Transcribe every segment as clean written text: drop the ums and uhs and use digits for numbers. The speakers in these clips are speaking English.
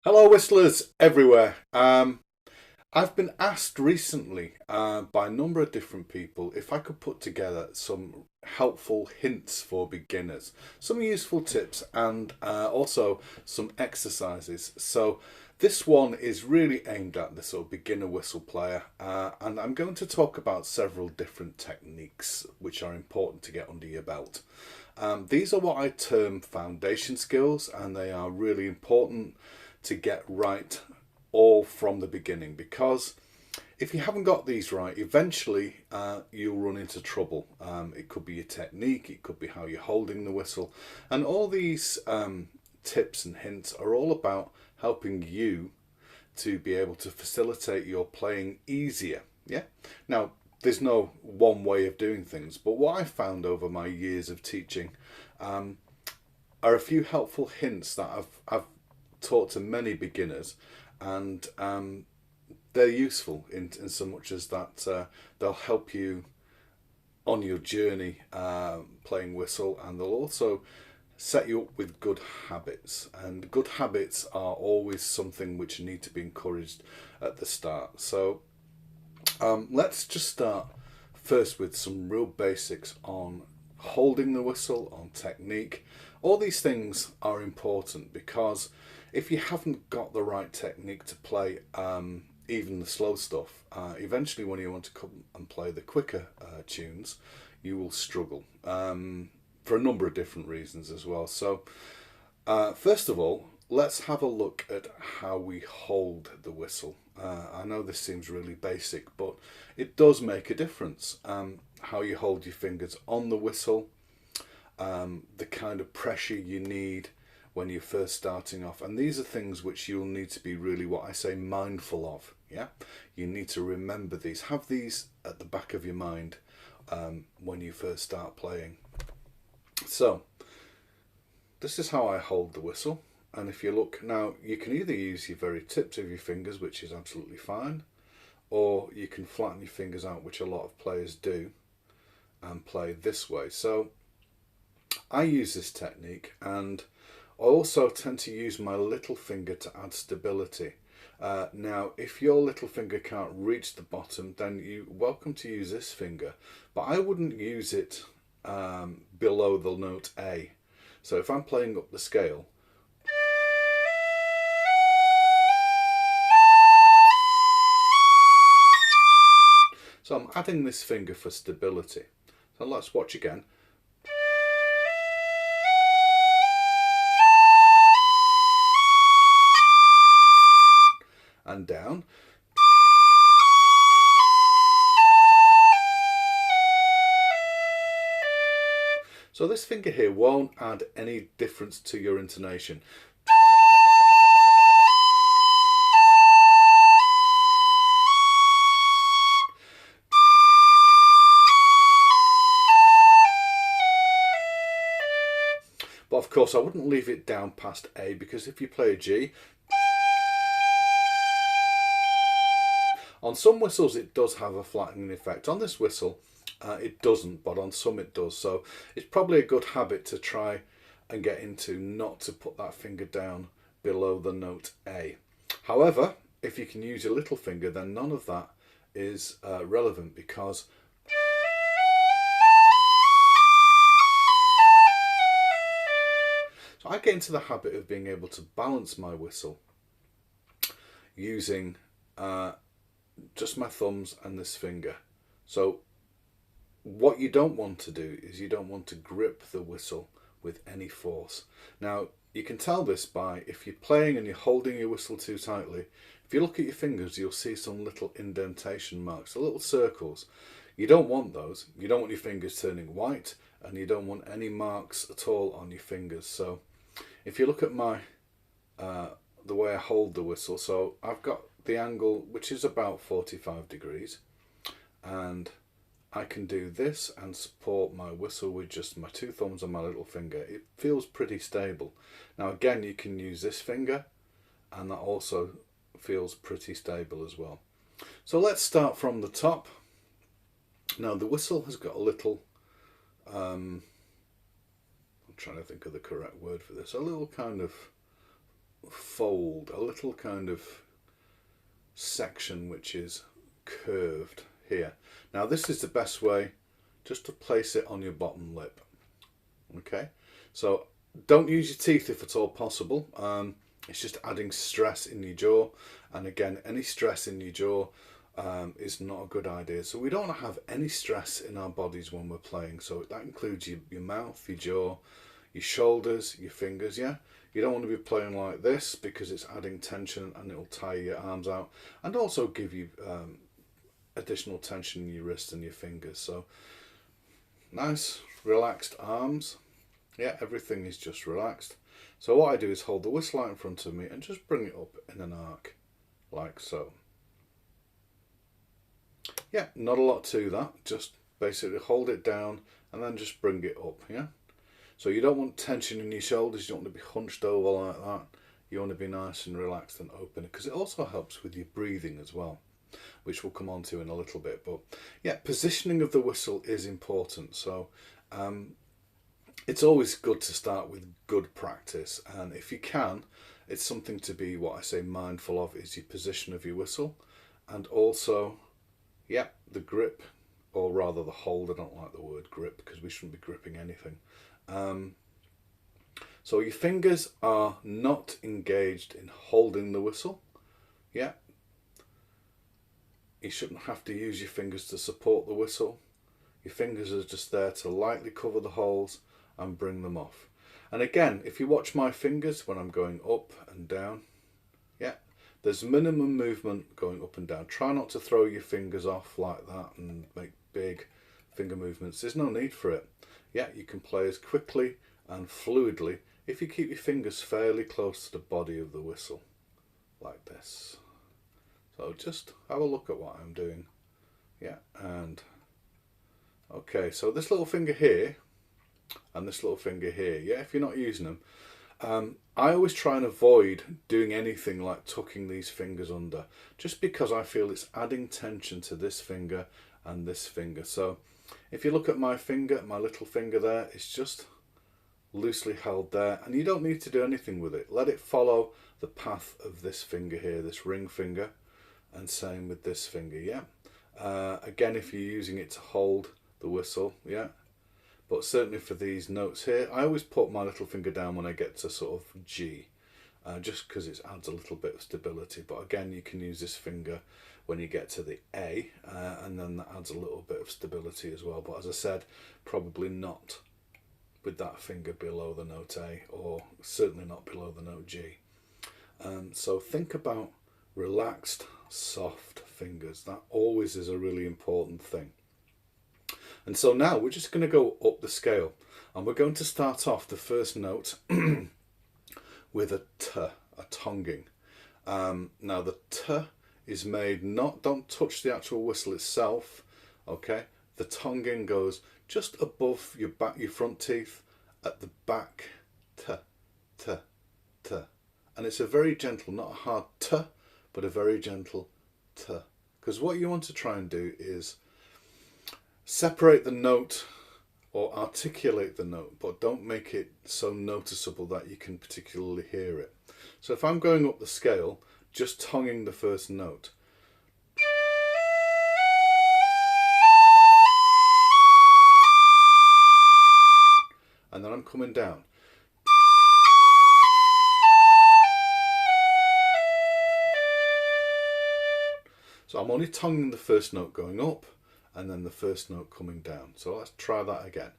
Hello, whistlers everywhere. I've been asked recently by a number of different people if I could put together some helpful hints for beginners, some useful tips, and also some exercises. So, this one is really aimed at the sort of beginner whistle player, and I'm going to talk about several different techniques which are important to get under your belt. These are what I term foundation skills, and they are really important to get right all from the beginning, because if you haven't got these right, eventually you'll run into trouble. It could be your technique, it could be how you're holding the whistle, and all these tips and hints are all about helping you to be able to facilitate your playing easier. Yeah. Now, there's no one way of doing things, but what I found over my years of teaching are a few helpful hints that I've taught to many beginners, and they're useful in so much as that they'll help you on your journey playing whistle, and they'll also set you up with good habits. And good habits are always something which need to be encouraged at the start. So let's just start first with some real basics on holding the whistle, on technique. All these things are important because if you haven't got the right technique to play even the slow stuff, eventually when you want to come and play the quicker tunes, you will struggle for a number of different reasons as well. So first of all, let's have a look at how we hold the whistle. I know this seems really basic, but it does make a difference. How you hold your fingers on the whistle, the kind of pressure you need when you're first starting off, and these are things which you'll need to be really, what I say, mindful of. Yeah, you need to remember these, have these at the back of your mind when you first start playing. So this is how I hold the whistle, and if you look now, you can either use your very tips of your fingers, which is absolutely fine, or you can flatten your fingers out, which a lot of players do, and play this way. So I use this technique, and I also tend to use my little finger to add stability. Now, if your little finger can't reach the bottom, then you're welcome to use this finger, but I wouldn't use it below the note A. So if I'm playing up the scale, so I'm adding this finger for stability. So let's watch again. And down. So this finger here won't add any difference to your intonation. But of course I wouldn't leave it down past A, because if you play a G, on some whistles it does have a flattening effect. On this whistle it doesn't, but on some it does. So it's probably a good habit to try and get into not to put that finger down below the note A. However, if you can use your little finger, then none of that is relevant, because so I get into the habit of being able to balance my whistle using just my thumbs and this finger. So what you don't want to do is you don't want to grip the whistle with any force. Now you can tell this by, if you're playing and you're holding your whistle too tightly, if you look at your fingers you'll see some little indentation marks, little circles. You don't want those. You don't want your fingers turning white, and you don't want any marks at all on your fingers. So if you look at my the way I hold the whistle, so I've got the angle which is about 45 degrees, and I can do this and support my whistle with just my two thumbs and my little finger. It feels pretty stable. Now again, you can use this finger, and that also feels pretty stable as well. So let's start from the top. Now the whistle has got a little, I'm trying to think of the correct word for this, a little kind of fold, a little kind of section which is curved here. Now this is the best way just to place it on your bottom lip. Okay, so don't use your teeth if at all possible. It's just adding stress in your jaw, and again, any stress in your jaw is not a good idea. So we don't want to have any stress in our bodies when we're playing. So that includes your mouth, your jaw, your shoulders, your fingers. Yeah, you don't want to be playing like this because it's adding tension and it'll tire your arms out and also give you additional tension in your wrists and your fingers. So nice relaxed arms. Yeah, everything is just relaxed. So what I do is hold the whistle out in front of me and just bring it up in an arc, like so. Yeah, not a lot to that. Just basically hold it down and then just bring it up, yeah? So you don't want tension in your shoulders, you don't want to be hunched over like that. You want to be nice and relaxed and open, because it also helps with your breathing as well, which we'll come on to in a little bit. But yeah, positioning of the whistle is important. So it's always good to start with good practice, and if you can, it's something to be, what I say, mindful of is your position of your whistle, and also, yeah, the grip, or rather the hold. I don't like the word grip because we shouldn't be gripping anything. So your fingers are not engaged in holding the whistle. Yeah, you shouldn't have to use your fingers to support the whistle. Your fingers are just there to lightly cover the holes and bring them off. And again, if you watch my fingers when I'm going up and down, yeah, there's minimum movement going up and down. Try not to throw your fingers off like that and make big finger movements. There's no need for it. Yeah, you can play as quickly and fluidly if you keep your fingers fairly close to the body of the whistle, like this. So just have a look at what I'm doing. Yeah, and okay, so this little finger here and this little finger here, yeah, if you're not using them, I always try and avoid doing anything like tucking these fingers under, just because I feel it's adding tension to this finger and this finger. So if you look at my finger, my little finger there, it's just loosely held there, and you don't need to do anything with it. Let it follow the path of this finger here, this ring finger, and same with this finger, yeah. Again, if you're using it to hold the whistle, yeah. But certainly for these notes here, I always put my little finger down when I get to sort of G, just because it adds a little bit of stability. But again, you can use this finger when you get to the A, and then that adds a little bit of stability as well. But as I said, probably not with that finger below the note A, or certainly not below the note G. So think about relaxed, soft fingers. That always is a really important thing. And so now we're just going to go up the scale, and we're going to start off the first note with a T, a tonging. Now the T is made, don't touch the actual whistle itself, okay? The tonging goes just above your front teeth at the back, T, T, T. And it's a very gentle, not a hard T, but a very gentle T. Because what you want to try and do is separate the note or articulate the note, but don't make it so noticeable that you can particularly hear it. So if I'm going up the scale, just tonguing the first note, and then I'm coming down, so I'm only tonguing the first note going up and then the first note coming down. So let's try that again.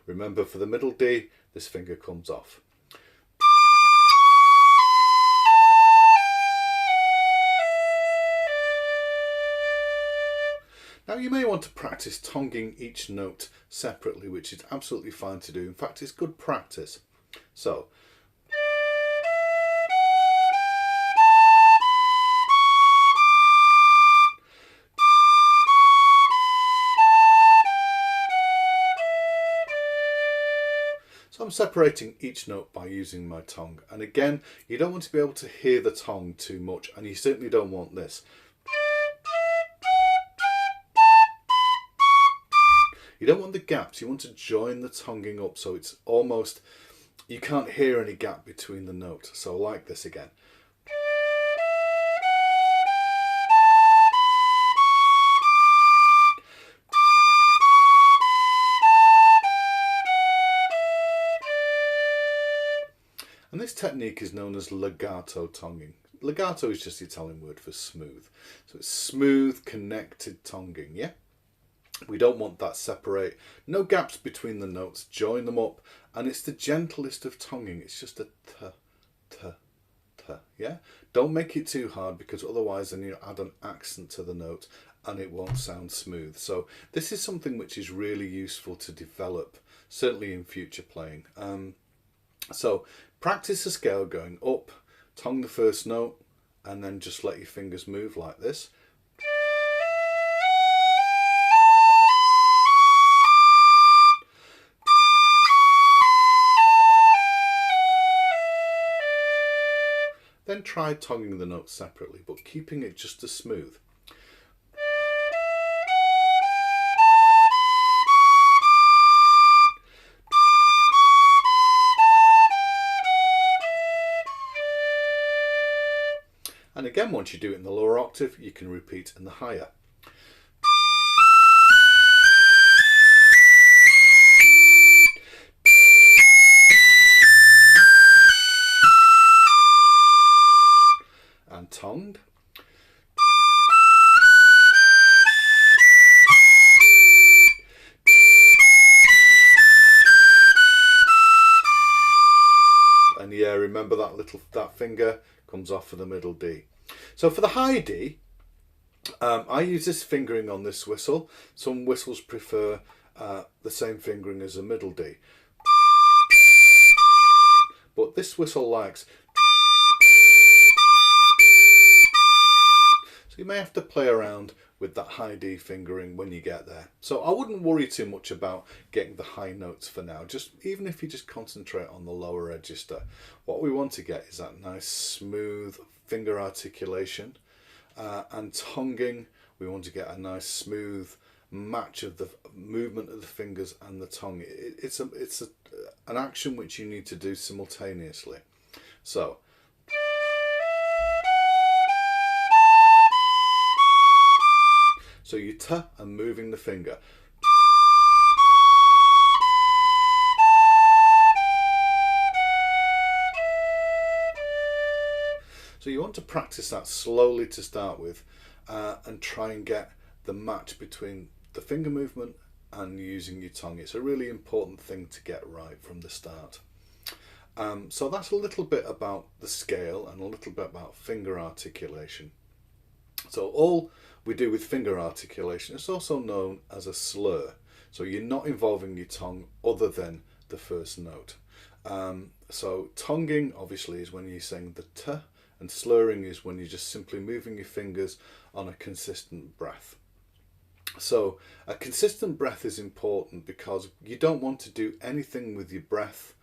Remember, for the middle D, this finger comes off. Now you may want to practice tonguing each note separately, which is absolutely fine to do. In fact, it's good practice. So I'm separating each note by using my tongue. And again, you don't want to be able to hear the tongue too much, and you certainly don't want this. You don't want the gaps, you want to join the tonguing up so it's almost, you can't hear any gap between the notes. So like this again. And this technique is known as legato tonguing. Legato is just the Italian word for smooth. So it's smooth, connected tonguing, yeah? We don't want that separate. No gaps between the notes, join them up. And it's the gentlest of tonguing. It's just a t, t, t, yeah? Don't make it too hard, because otherwise then you add an accent to the note and it won't sound smooth. So this is something which is really useful to develop, certainly in future playing. So practice the scale going up, tongue the first note, and then just let your fingers move like this. Then try tonguing the notes separately, but keeping it just as smooth. And again, once you do it in the lower octave, you can repeat in the higher. And tongued. And yeah, remember that finger comes off for the middle D. So for the high D, I use this fingering on this whistle. Some whistles prefer the same fingering as a middle D. But this whistle likes. So you may have to play around with that high D fingering when you get there. So I wouldn't worry too much about getting the high notes for now. Just even if you just concentrate on the lower register, what we want to get is that nice smooth finger articulation, and tonguing. We want to get a nice smooth match of the movement of the fingers and the tongue. It's an action which you need to do simultaneously. So you t and moving the finger. So you want to practice that slowly to start with, and try and get the match between the finger movement and using your tongue. It's a really important thing to get right from the start. So that's a little bit about the scale and a little bit about finger articulation. So all we do with finger articulation is also known as a slur. So you're not involving your tongue other than the first note. So tonguing obviously is when you sing the t, and slurring is when you're just simply moving your fingers on a consistent breath. So a consistent breath is important because you don't want to do anything with your breath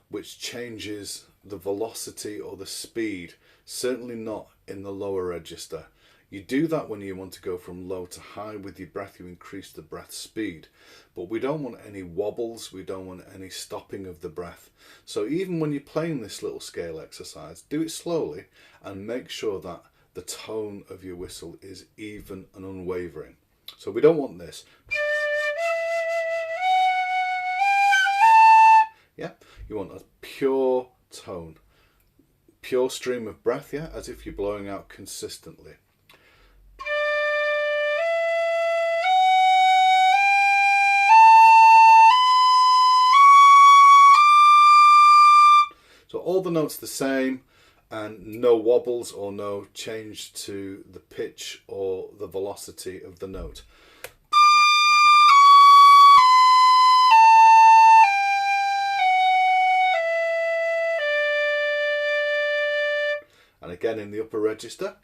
which changes the velocity or the speed, certainly not in the lower register. You do that when you want to go from low to high with your breath, you increase the breath speed. But we don't want any wobbles, we don't want any stopping of the breath. So even when you're playing this little scale exercise, do it slowly and make sure that the tone of your whistle is even and unwavering. So we don't want this. Yeah, you want a pure tone, pure stream of breath, yeah, as if you're blowing out consistently. So all the notes the same and no wobbles or no change to the pitch or the velocity of the note. And again in the upper register.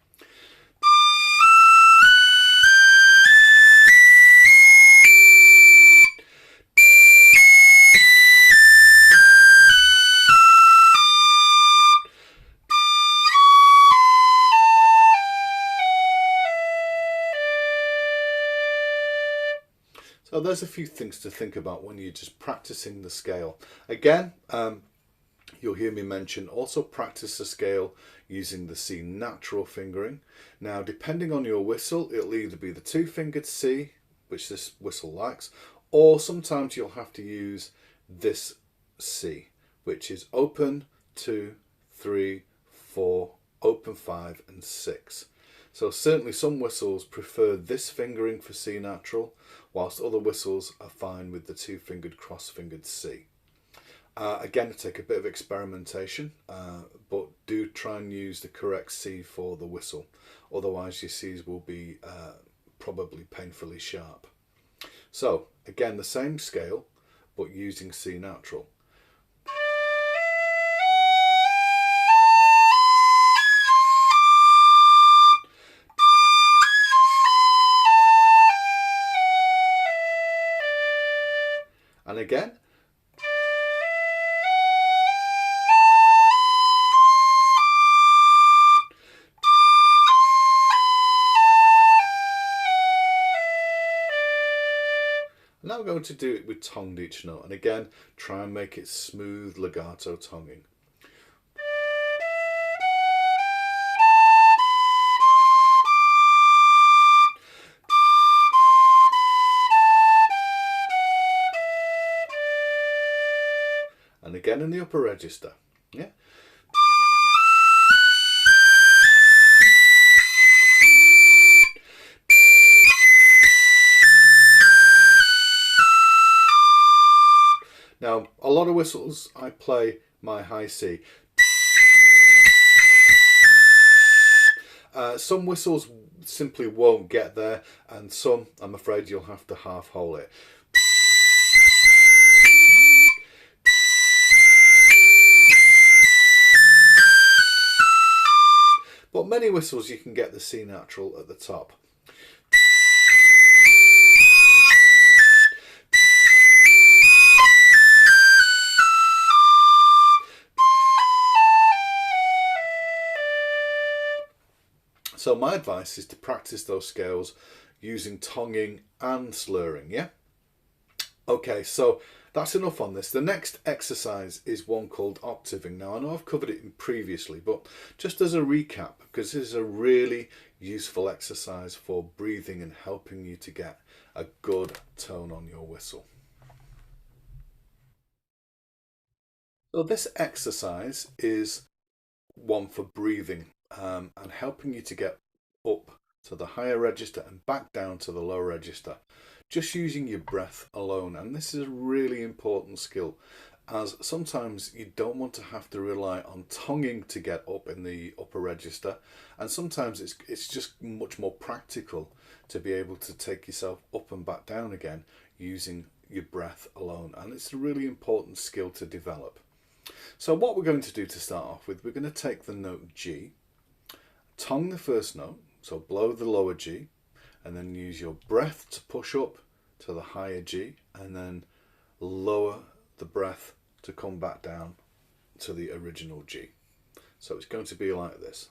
there's a few things to think about when you're just practicing the scale. Again, you'll hear me mention also practice the scale using the C natural fingering. Now, depending on your whistle, it'll either be the two-fingered C, which this whistle likes, or sometimes you'll have to use this C, which is open 2, 3, 4, open 5 and 6. So certainly some whistles prefer this fingering for C natural, whilst other whistles are fine with the two-fingered cross-fingered C. Again, it'll take a bit of experimentation, but do try and use the correct C for the whistle. Otherwise your Cs will be probably painfully sharp. So again, the same scale, but using C natural. And again. Now we're going to do it with tongued each note, and again try and make it smooth legato tonguing. And again in the upper register, yeah. Now, a lot of whistles, I play my high C. Some whistles simply won't get there, and some, I'm afraid, you'll have to half hole it. But many whistles you can get the C natural at the top. So my advice is to practice those scales using tonguing and slurring, yeah? Okay, so that's enough on this. The next exercise is one called Octiving. Now, I know I've covered it previously, but just as a recap, because this is a really useful exercise for breathing and helping you to get a good tone on your whistle. So this exercise is one for breathing and helping you to get up to the higher register and back down to the lower register, just using your breath alone. And this is a really important skill, as sometimes you don't want to have to rely on tonguing to get up in the upper register, and sometimes it's just much more practical to be able to take yourself up and back down again using your breath alone, and it's a really important skill to develop. So what we're going to do to start off with, we're going to take the note G, tongue the first note, so blow the lower G, and then use your breath to push up to the higher G, and then lower the breath to come back down to the original G. So it's going to be like this.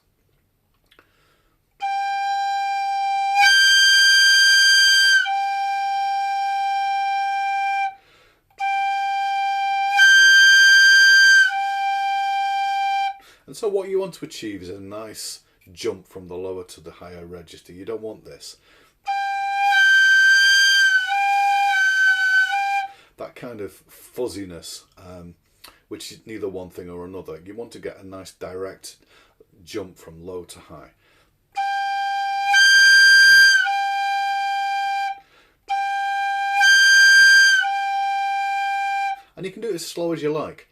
And so what you want to achieve is a nice jump from the lower to the higher register. You don't want this. That kind of fuzziness, which is neither one thing or another. You want to get a nice direct jump from low to high. And you can do it as slow as you like.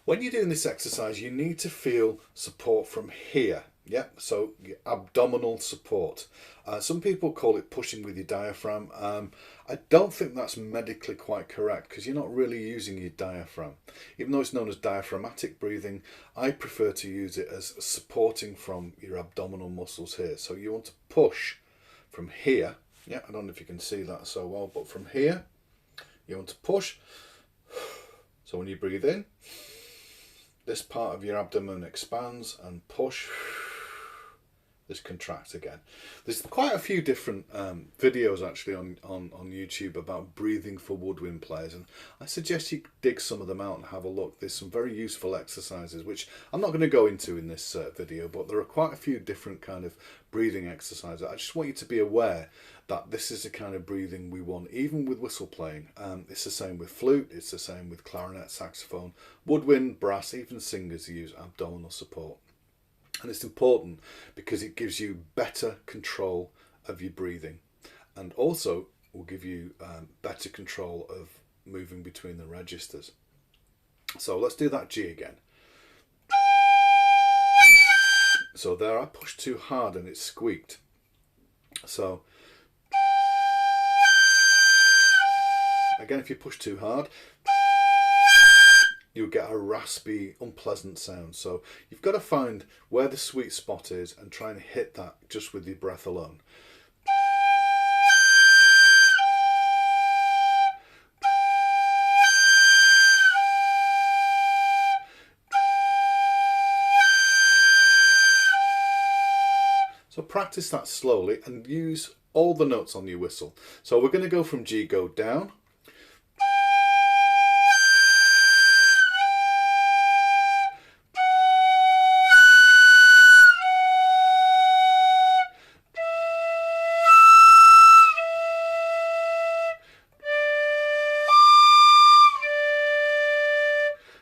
When you're doing this exercise, you need to feel support from here, yeah? So your abdominal support. Some people call it pushing with your diaphragm. I don't think that's medically quite correct, because you're not really using your diaphragm. Even though it's known as diaphragmatic breathing, I prefer to use it as supporting from your abdominal muscles here. So you want to push from here, yeah? I don't know if you can see that so well, but from here, you want to push. So when you breathe in, this part of your abdomen expands, and push, this contracts again. There's quite a few different videos actually on YouTube about breathing for woodwind players, and I suggest you dig some of them out and have a look. There's some very useful exercises which I'm not going to go into in this video, but there are quite a few different kind of breathing exercises. I just want you to be aware that this is the kind of breathing we want even with whistle playing. It's the same with flute, it's the same with clarinet, saxophone, woodwind, brass, even singers use abdominal support. And it's important because it gives you better control of your breathing, and also will give you better control of moving between the registers. So let's do that G again. So there I pushed too hard and it squeaked. So again, if you push too hard, you'll get a raspy, unpleasant sound. So you've got to find where the sweet spot is and try and hit that just with your breath alone. So practice that slowly and use all the notes on your whistle. So we're going to go from G, go down.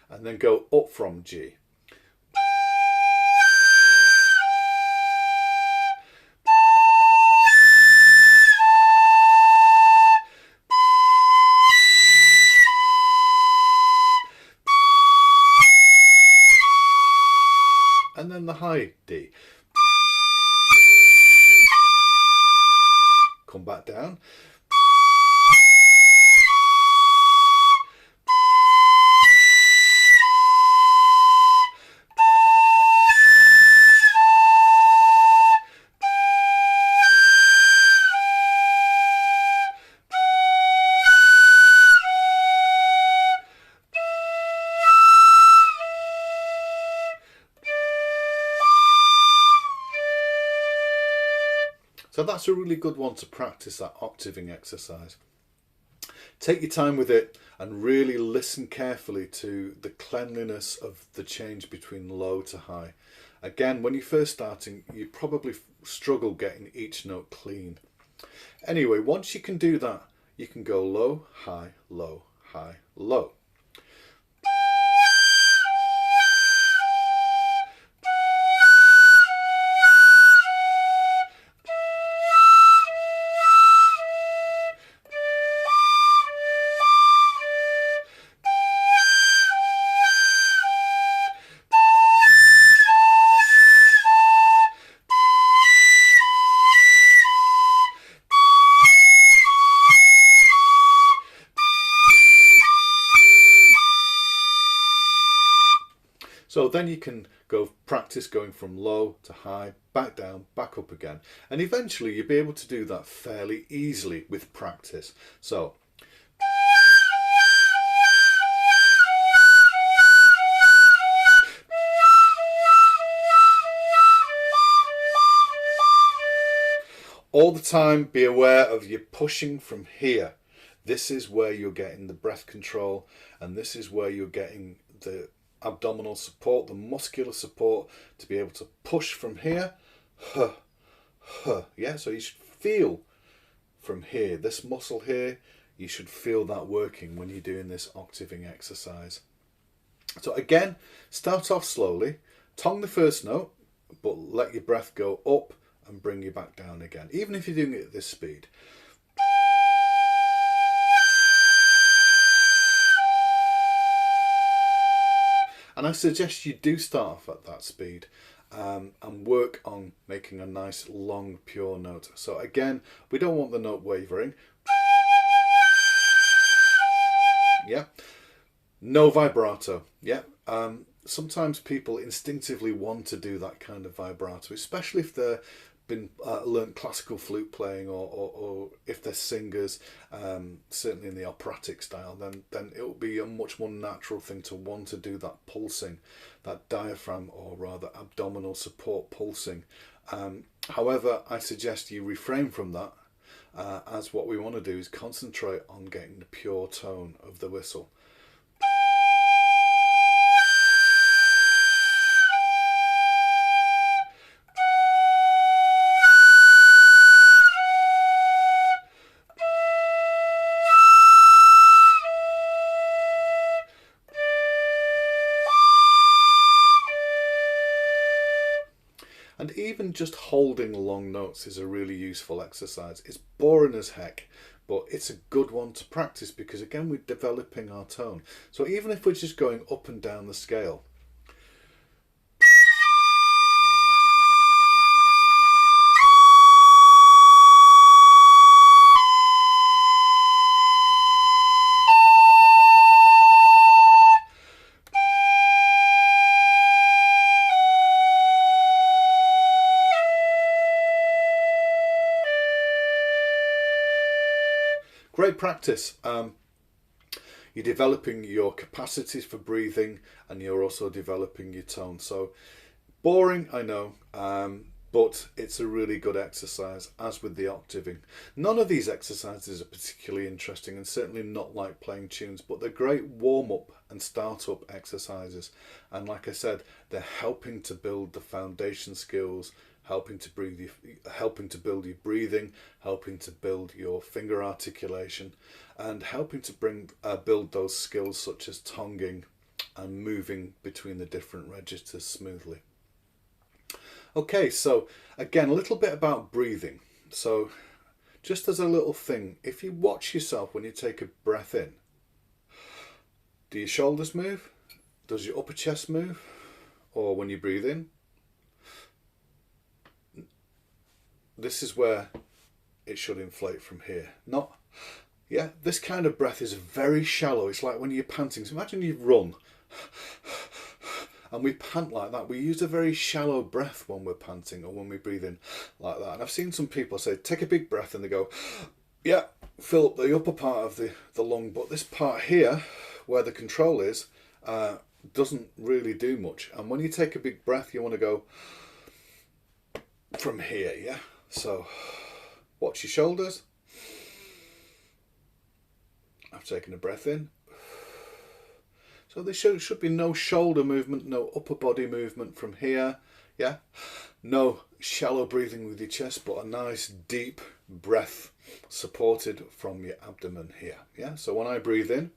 And then go up from G. And then the high D. Come back down. So that's a really good one to practice, that octaving exercise. Take your time with it and really listen carefully to the cleanliness of the change between low to high. Again, when you're first starting, you probably struggle getting each note clean. Anyway, once you can do that, you can go low, high, low, high, low. So then you can go practice going from low to high, back down, back up again. And eventually you'll be able to do that fairly easily with practice. So all the time be aware of your pushing from here. This is where you're getting the breath control, and this is where you're getting the abdominal support, the muscular support to be able to push from here. Yeah, so you should feel from here, this muscle here, you should feel that working when you're doing this octaving exercise. So again, start off slowly, tongue the first note, but let your breath go up and bring you back down again, even if you're doing it at this speed. And I suggest you do start off at that speed and work on making a nice long pure note. So again, we don't want the note wavering. Yeah, no vibrato. Yeah, sometimes people instinctively want to do that kind of vibrato, especially if they're been learnt classical flute playing, or if they're singers, certainly in the operatic style, then it will be a much more natural thing to want to do that pulsing, that diaphragm or rather abdominal support pulsing. However, I suggest you refrain from that, as what we want to do is concentrate on getting the pure tone of the whistle. And even just holding long notes is a really useful exercise. It's boring as heck, but it's a good one to practice because, again, we're developing our tone. So even if we're just going up and down the scale, great practice. You're developing your capacities for breathing, and you're also developing your tone. So boring, I know, but it's a really good exercise, as with the octaving. None of these exercises are particularly interesting, and certainly not like playing tunes, but they're great warm-up and start-up exercises. And like I said, they're helping to build the foundation skills, helping to build your breathing, helping to build your finger articulation, and helping to build those skills such as tonguing and moving between the different registers smoothly. Okay, so again, a little bit about breathing. So just as a little thing, if you watch yourself when you take a breath in, do your shoulders move? Does your upper chest move? Or when you breathe in? This is where it should inflate from here. Not, yeah, this kind of breath is very shallow. It's like when you're panting. So imagine you run and we pant like that. We use a very shallow breath when we're panting or when we breathe in like that. And I've seen some people say, take a big breath, and they go, yeah, fill up the upper part of the lung. But this part here, where the control is, doesn't really do much. And when you take a big breath, you want to go from here, yeah? So watch your shoulders. I've taken a breath in. So there should be no shoulder movement, no upper body movement from here, yeah? No shallow breathing with your chest, but a nice deep breath supported from your abdomen here, yeah? So when I breathe in,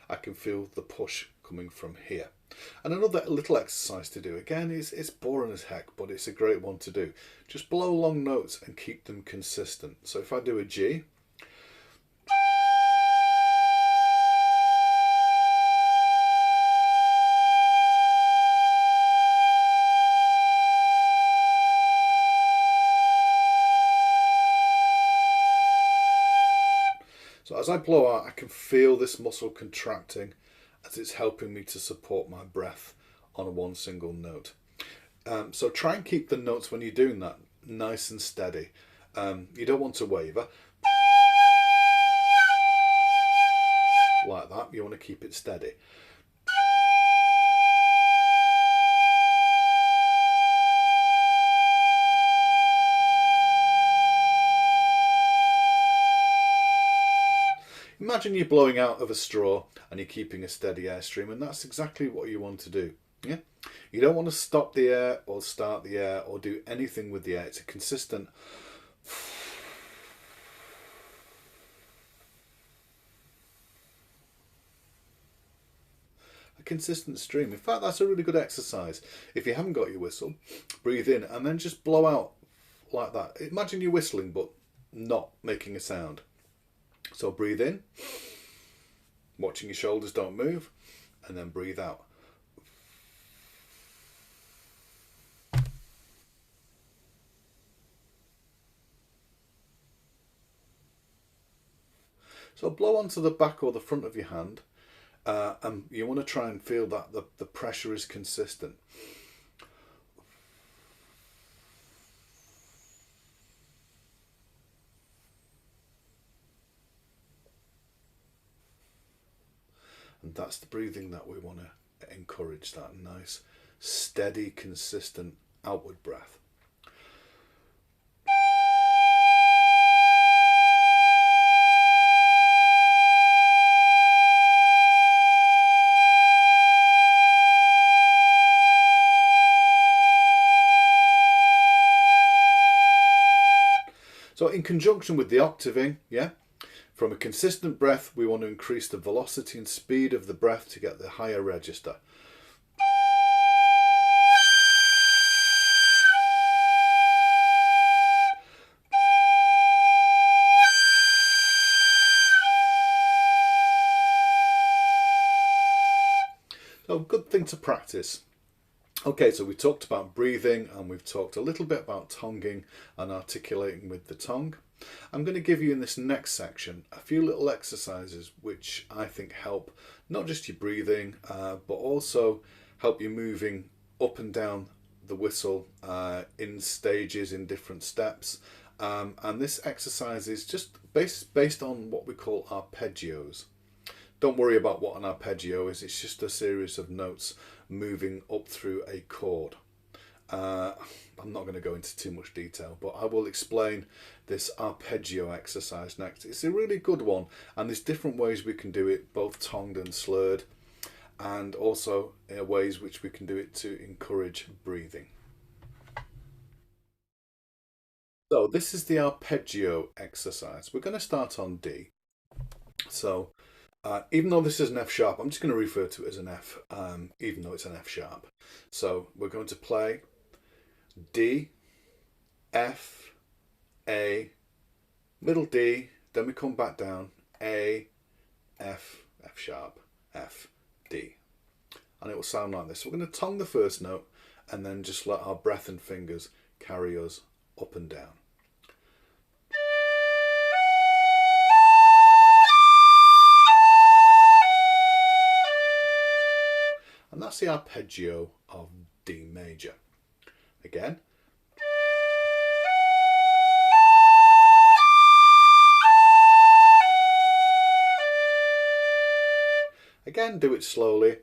I can feel the push coming from here. And another little exercise to do, again, it's boring as heck, but it's a great one to do. Just blow long notes and keep them consistent. So if I do a G, so as I blow out, I can feel this muscle contracting as it's helping me to support my breath on one single note. So try and keep the notes when you're doing that nice and steady. You don't want to waver like that. You want to keep it steady. Imagine you're blowing out of a straw and you're keeping a steady airstream, and that's exactly what you want to do. Yeah, you don't want to stop the air or start the air or do anything with the air. It's a consistent stream. In fact, that's a really good exercise. If you haven't got your whistle, breathe in and then just blow out like that. Imagine you're whistling but not making a sound. So breathe in, watching your shoulders don't move, and then breathe out. So blow onto the back or the front of your hand, and you want to try and feel that the pressure is consistent. And that's the breathing that we want to encourage, that nice, steady, consistent outward breath. So in conjunction with the octaving, yeah, from a consistent breath, we want to increase the velocity and speed of the breath to get the higher register. So good thing to practice. Okay, so we talked about breathing and we've talked a little bit about tonguing and articulating with the tongue. I'm going to give you in this next section a few little exercises which I think help not just your breathing but also help you moving up and down the whistle in stages, in different steps. And this exercise is just based on what we call arpeggios. Don't worry about what an arpeggio is, it's just a series of notes moving up through a chord. I'm not going to go into too much detail, but I will explain this arpeggio exercise next. It's a really good one, and there's different ways we can do it, both tongued and slurred, and also ways which we can do it to encourage breathing. So this is the arpeggio exercise. We're going to start on D. So even though this is an F sharp, I'm just going to refer to it as an F, even though it's an F sharp. So we're going to play D, F, A, middle D, then we come back down, A, F, F sharp, F, D. And it will sound like this. So we're going to tongue the first note and then just let our breath and fingers carry us up and down. And that's the arpeggio of D major. Again. Again, do it slowly.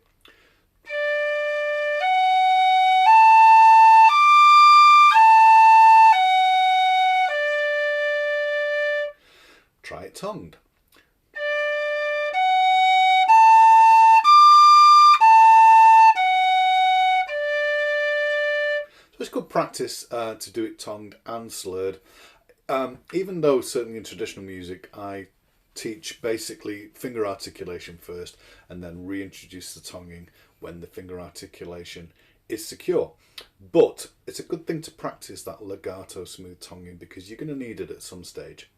Try it tongued. So it's good practice to do it tongued and slurred. Even though certainly in traditional music I teach basically finger articulation first and then reintroduce the tonguing when the finger articulation is secure. But it's a good thing to practice that legato smooth tonguing because you're going to need it at some stage.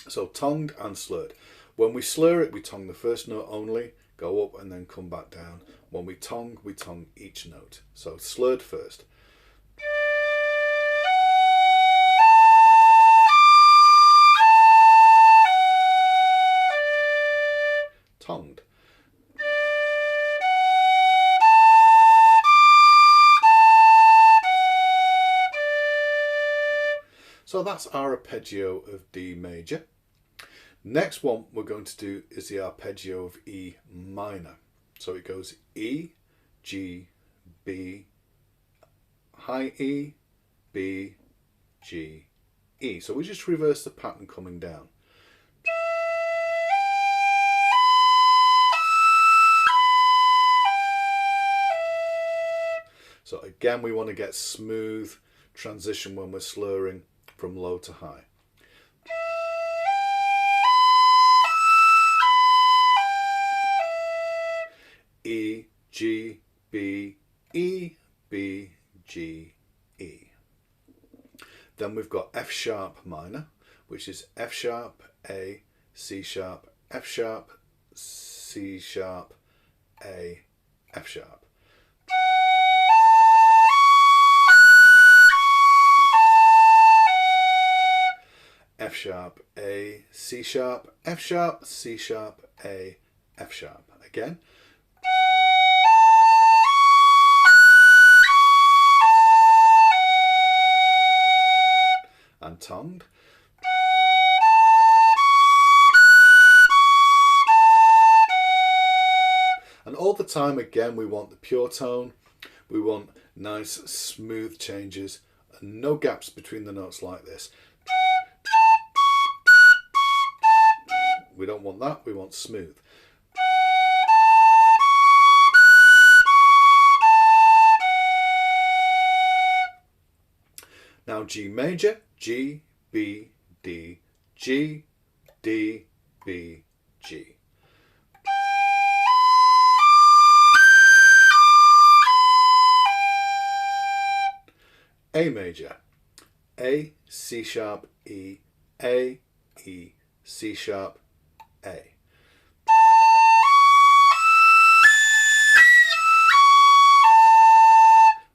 So tongued and slurred. When we slur it, we tongue the first note only, go up and then come back down. When we tongue each note. So slurred first. Tongued. So that's our arpeggio of D major. Next one we're going to do is the arpeggio of E minor. So it goes E, G, B, high E, B, G, E. So we just reverse the pattern coming down. So again, we want to get smooth transition when we're slurring from low to high. E, G, B, E, B, G, E. Then we've got F sharp minor, which is F sharp, A, C sharp, F sharp, C sharp, A, F sharp. F sharp, A, C sharp, F sharp, C sharp, A, F sharp. Again. And tongued. And all the time, again, we want the pure tone. We want nice, smooth changes, and no gaps between the notes like this. We don't want that, we want smooth. Now G major, G, B, D, G, D, B, G. A major, A, C sharp, E, A, E, C sharp, A.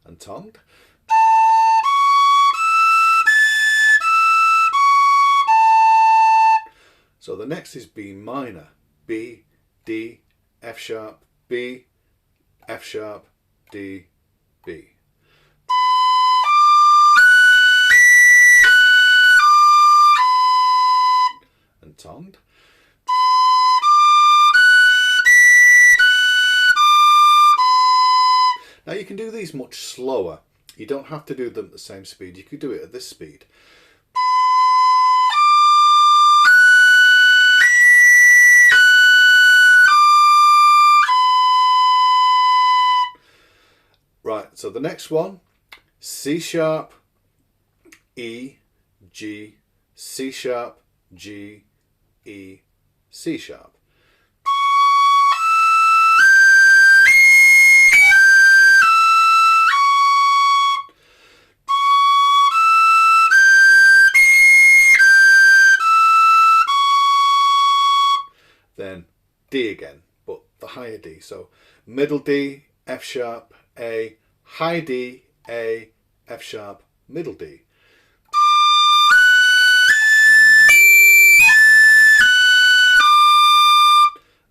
And tongued. So the next is B minor, B, D, F sharp, B, F sharp, D, B. And tongued. Now you can do these much slower. You don't have to do them at the same speed. You could do it at this speed. Right, so the next one, C sharp, E, G, C sharp, G, E, C sharp. Then D again, but the higher D. So middle D, F sharp, A, high D, A, F sharp, middle D.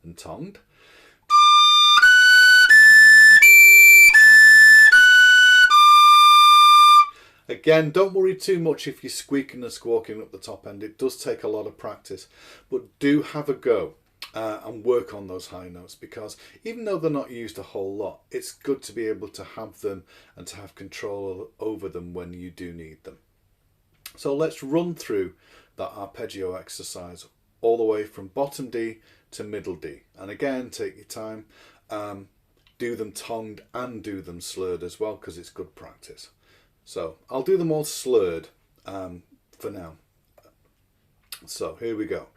And tongued. Again, don't worry too much if you're squeaking and squawking up the top end. It does take a lot of practice, but do have a go and work on those high notes, because even though they're not used a whole lot, it's good to be able to have them and to have control over them when you do need them. So let's run through that arpeggio exercise all the way from bottom D to middle D. And again, take your time. Do them tongued and do them slurred as well, because it's good practice. So I'll do them all slurred for now. So here we go.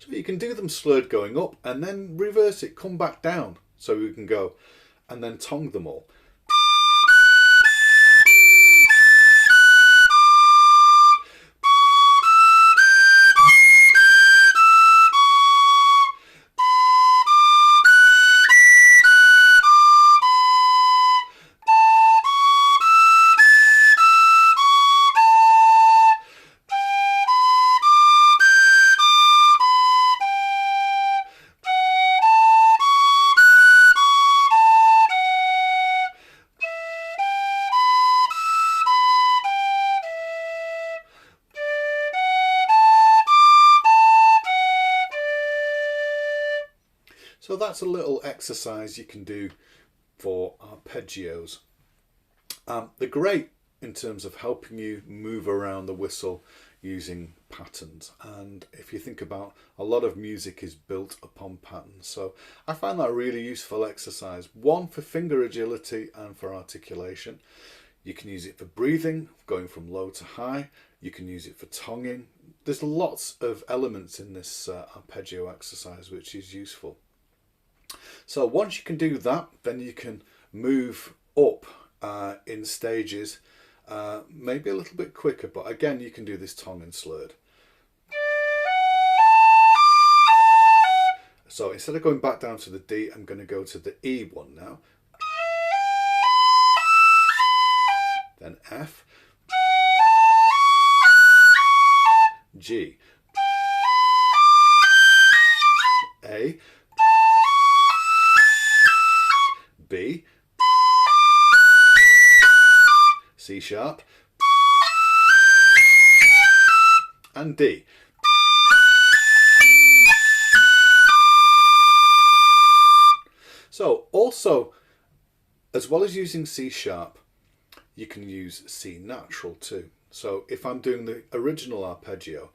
You can do them slurred going up and then reverse it, come back down, so we can go and then tongue them all. So that's a little exercise you can do for arpeggios. They're great in terms of helping you move around the whistle, using patterns. And if you think about, a lot of music is built upon patterns. So I find that a really useful exercise. One, for finger agility and for articulation. You can use it for breathing, going from low to high. You can use it for tonguing. There's lots of elements in this arpeggio exercise which is useful. So once you can do that, then you can move up in stages, maybe a little bit quicker, but again you can do this tongue and slurred. So instead of going back down to the D, I'm going to go to the E one now. Then F, G, A, B, C sharp, and D. So also, as well as using C sharp, you can use C natural too. So if I'm doing the original arpeggio,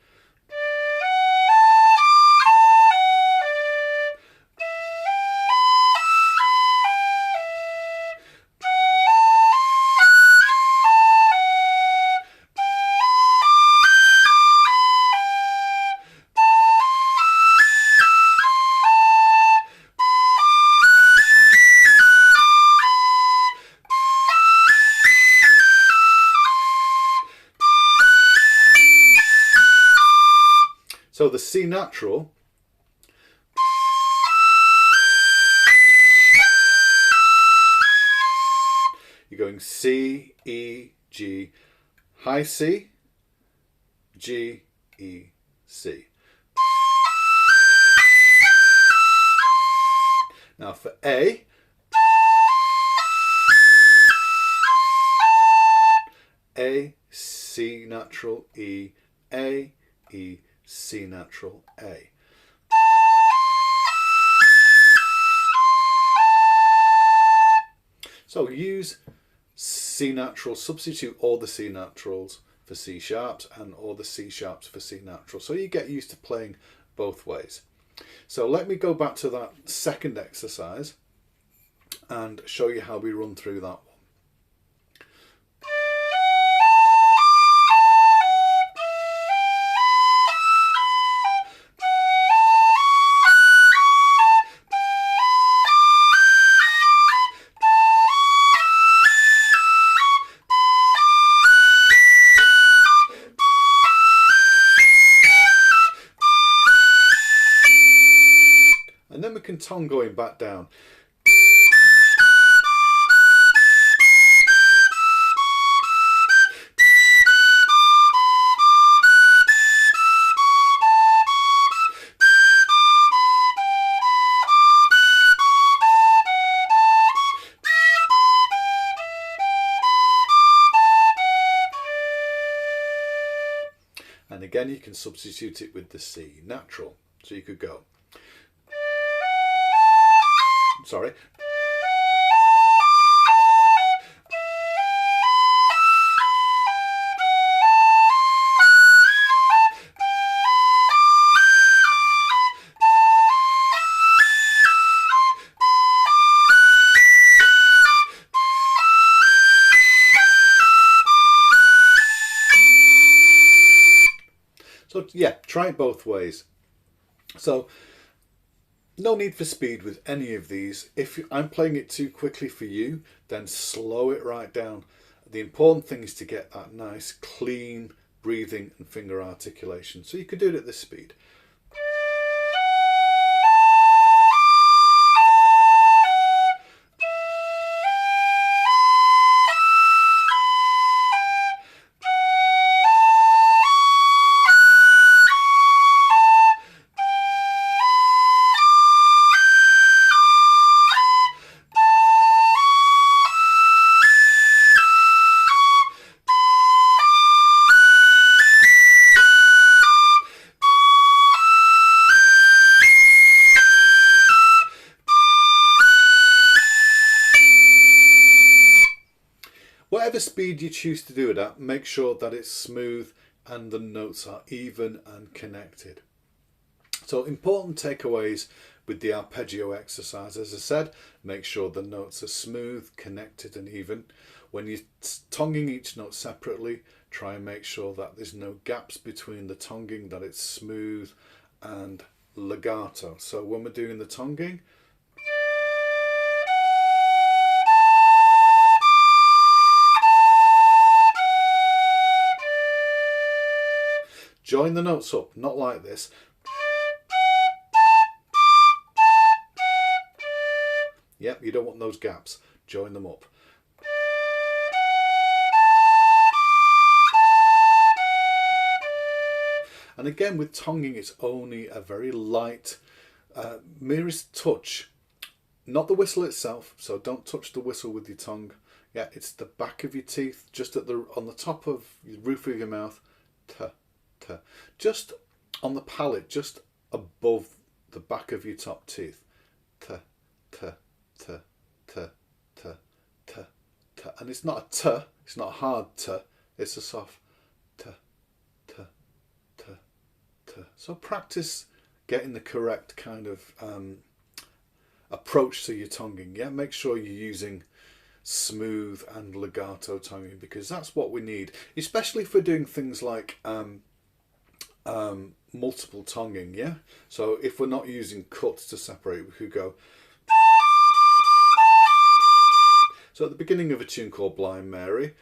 so the C natural, you're going C, E, G, high C, G, E, C. Now for A, A, C natural, E, A, E, C natural, A. So use C natural, substitute all the C naturals for C sharps and all the C sharps for C natural. So you get used to playing both ways. So let me go back to that second exercise and show you how we run through that one. And then we can tongue going back down. And again, you can substitute it with the C natural. So you could go, sorry. So yeah, try it both ways. So no need for speed with any of these. If I'm playing it too quickly for you, then slow it right down. The important thing is to get that nice, clean breathing and finger articulation. So you could do it at this speed. Whatever speed you choose to do it at, make sure that it's smooth and the notes are even and connected. So important takeaways with the arpeggio exercise. As I said, make sure the notes are smooth, connected and even. When you're tonguing each note separately, try and make sure that there's no gaps between the tonguing, that it's smooth and legato. So when we're doing the tonguing, join the notes up, not like this. Yep, you don't want those gaps. Join them up. And again, with tonguing, it's only a very light, merest touch. Not the whistle itself, so don't touch the whistle with your tongue. Yeah, it's the back of your teeth, just on the top of the roof of your mouth. T, t. Just on the palate, just above the back of your top teeth. T, t, t, t, t, t, t. And it's not a t, it's not a hard t, it's a soft t, t, t, t. So practice getting the correct kind of approach to your tonguing. Yeah, make sure you're using smooth and legato tonguing, because that's what we need, especially if we're doing things like multiple tonguing. Yeah, so if we're not using cuts to separate, we could go. So at the beginning of a tune called Blind Mary,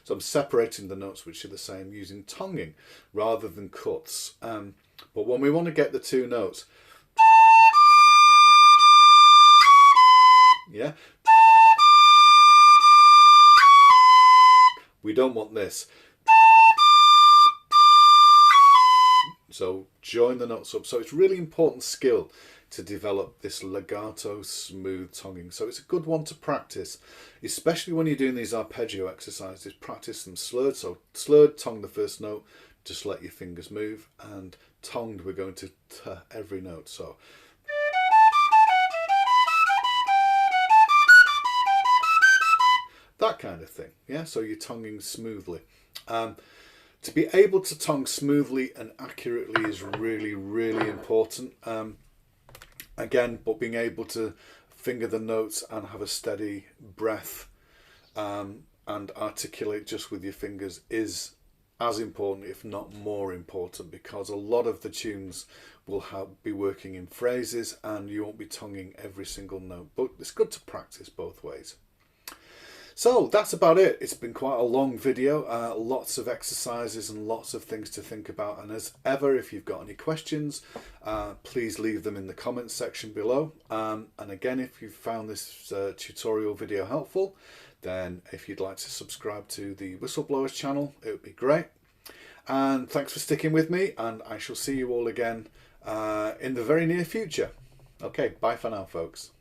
so I'm separating the notes which are the same using tonguing rather than cuts. But when we want to get the two notes, yeah, we don't want this. So join the notes up. So it's really important skill to develop this legato smooth tonguing. So it's a good one to practice, especially when you're doing these arpeggio exercises. Practice them slurred. So slurred, tongue the first note, just let your fingers move, and tongued, we're going to t every note. So that kind of thing. Yeah, so you're tonguing smoothly. To be able to tongue smoothly and accurately is really, really important. Again, but being able to finger the notes and have a steady breath and articulate just with your fingers is as important, if not more important, because a lot of the tunes will be working in phrases and you won't be tonguing every single note. But it's good to practice both ways. So that's about it. It's been quite a long video, lots of exercises and lots of things to think about. And as ever, if you've got any questions, please leave them in the comments section below. And again, if you've found this tutorial video helpful, then if you'd like to subscribe to the Whistleblowers channel, it would be great. And thanks for sticking with me, and I shall see you all again in the very near future. Okay, bye for now, folks.